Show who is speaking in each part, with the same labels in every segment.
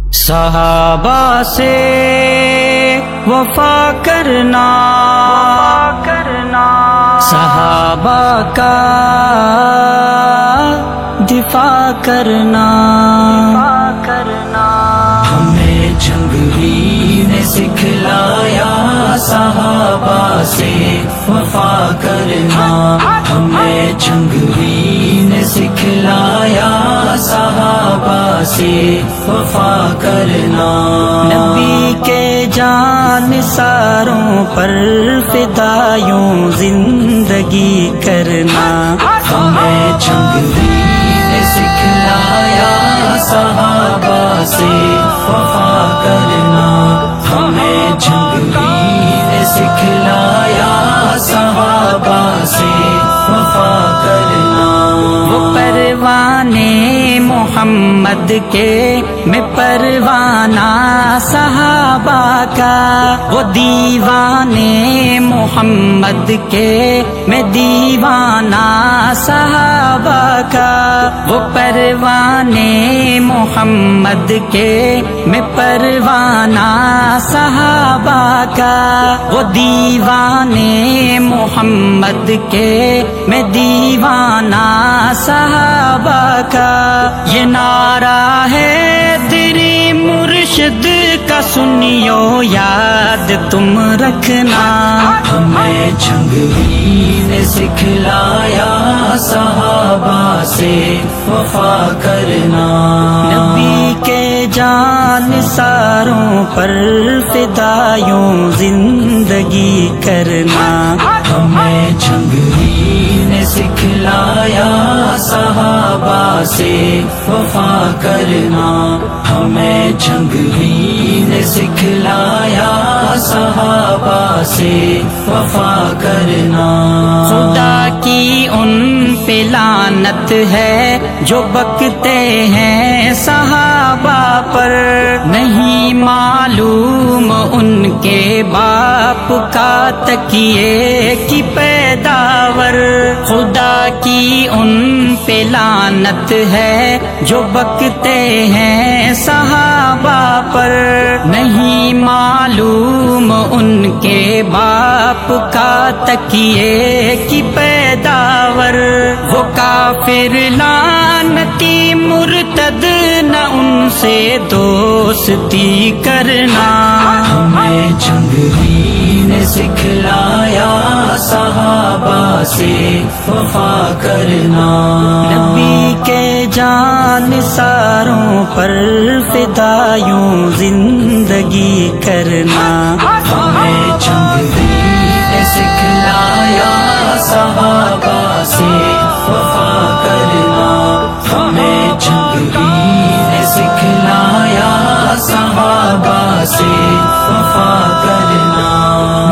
Speaker 1: صحابہ سے وفا کرنا صحابہ کا دفاع کرنا ہمیں جنگ ہی نے سکھلایا صحابہ سے وفا کرنا ہمیں جنگ ہی نے سکھلایا صحابہ سے وفا کرنا نبی کے جانثاروں پر فدایوں زندگی کرنا ہمیں جنگ ہی نے سکھلایا صحابہ سے وفا کرنا ہمیں جنگ ہی نے سکھلایا صحابہ سے وفا کرنا وہ پروانے محمد کے میں پروانہ صحابہ کا وہ دیوانے محمد کے میں دیوانہ صحابہ کا وہ پروانے محمد کے میں پروانہ صحابہ کا وہ دیوانے محمد کے میں دیوانہ صحابہ کا یہ نعرہ ہے تیری مرشد کا سنیو یاد تم رکھنا ہمیں جنگ ہی نے سکھلایا صحابہ سے وفا کرنا نبی کے جانثاروں پر فدایوں زندگی کرنا ہمیں جنگ ہی نے سکھلایا صحابہ سے وفا کرنا ہمیں جنگ ہی نے سکھلایا صحابہ سے وفا کرنا خدا کی ان پہ لعنت ہے جو بکتے ہیں صحابہ پر نہیں معلوم ان کے باپ کا تکیے کی پیداور خدا کی ان پہ لعنت ہے جو بکتے ہیں صحابہ پر نہیں معلوم ان کے باپ کا تکیے کی پیداور وہ کافر لعنتی مرتد نہ ان سے دوستی کرنا ہمیں جنگ ہی نے سکھلایا صحابہ سے وفا کرنا نبی کے جانثاروں پر فدایوں زندگی کرنا ہمیں جنگ ہی نے سکھلایا صحابہ سے وفا کرنا ہمیں جنگ ہی نے سکھلایا صحابہ سے وفا کرنا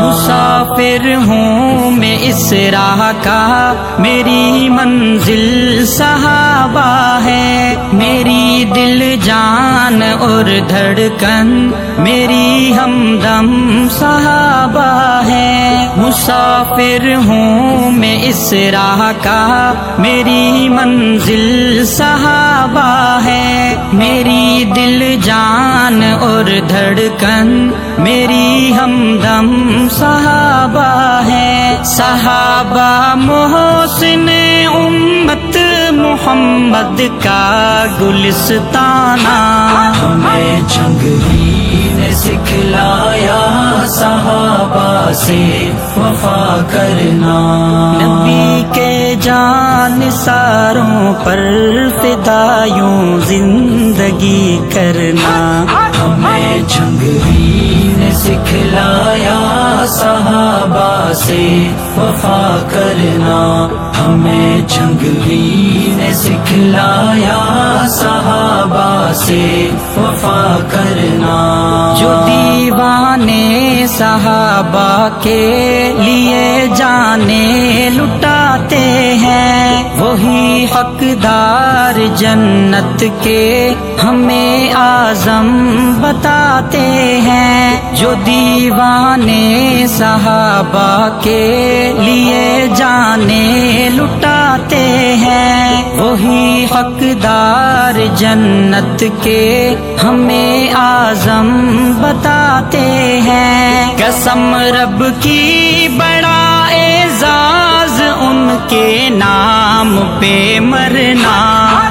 Speaker 1: مسافر ہوں میں اس راہ کا میری منزل صحابہ ہے میری دل جان اور دھڑکن میری ہمدم صحابہ ہے مسافر ہوں میں اس راہ کا میری منزل صحابہ ہے میری دل جان اور دھڑکن میری ہمدم صحابہ ہے صحابہ محسن امت محمد کا گلستانہ ہمیں جنگ ہی نے سکھلایا صحابہ سے وفا کرنا نبی کے جانثاروں پر فدایوں زندگی کرنا ہمیں جنگ ہی نے سکھلایا صحابہ سے وفا کرنا ہمیں جنگ ہی نے سکھلایا صحابہ سے وفا کرنا جو دیوانے صحابہ کے لیے جانیں لٹاتے ہیں، وہی حقدار جنت کے ہمیں اعظم بتاتے ہیں۔ جو دیوانے صحابہ کے لیے جانیں لٹاتے ہیں، وہی حقدار جنت کے ہمیں اعظم بتاتے ہیں۔ قسم رب کی بڑا اعزاز ان کے نام پہ مرنا،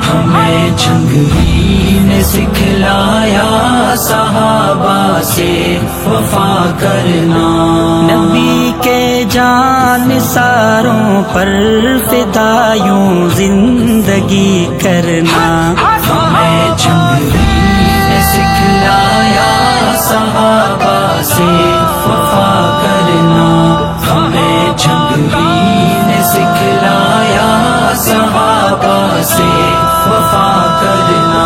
Speaker 2: ہمیں جنگی نے سکھلایا صحابہ سے وفا کرنا۔
Speaker 1: نبی کے جان ساروں پر فدا یوں زندگی کرنا،
Speaker 2: ہمیں جنگی نے سکھلایا صحابہ سے وفا کرنا۔ ہمیں جنگی نے سکھلایا صحابہ سے وفا کرنا۔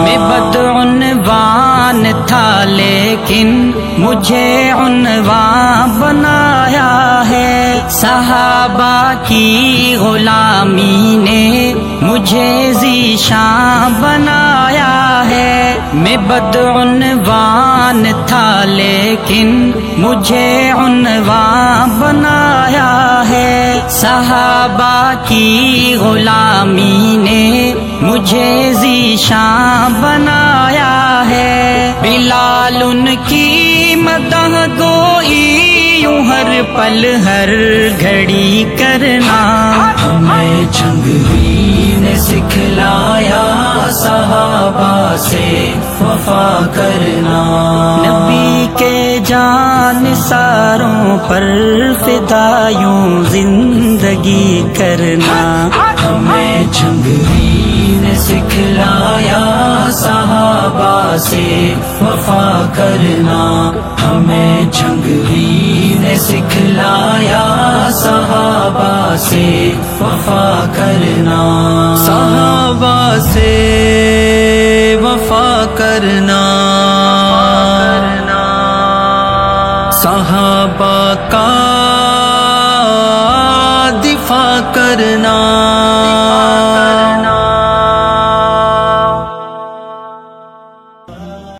Speaker 1: میں بدعنوان تھا لیکن مجھے عنوان بنایا ہے، صحابہ کی غلامی نے مجھے ذیشان بنایا ہے۔ میں بدعنوان تھا لیکن مجھے عنوان بنایا ہے، صحابہ کی غلامی نے مجھے ذیشان بنایا ہے۔ بلال ان کی مدح گوئی یوں ہر پل ہر گھڑی کرنا،
Speaker 2: ہمیں جنگی نے سکھلایا صحابہ سے وفا کرنا۔
Speaker 1: نبی کے جان ساروں پر فدا یوں زندگی کرنا،
Speaker 2: ہمیں جنگی نے سکھلایا صحابہ سے وفا کرنا۔ ہمیں جنگی نے سکھلایا صحابہ سے وفا کرنا۔
Speaker 1: صحابہ سے وفا کرنا، صحابہ کا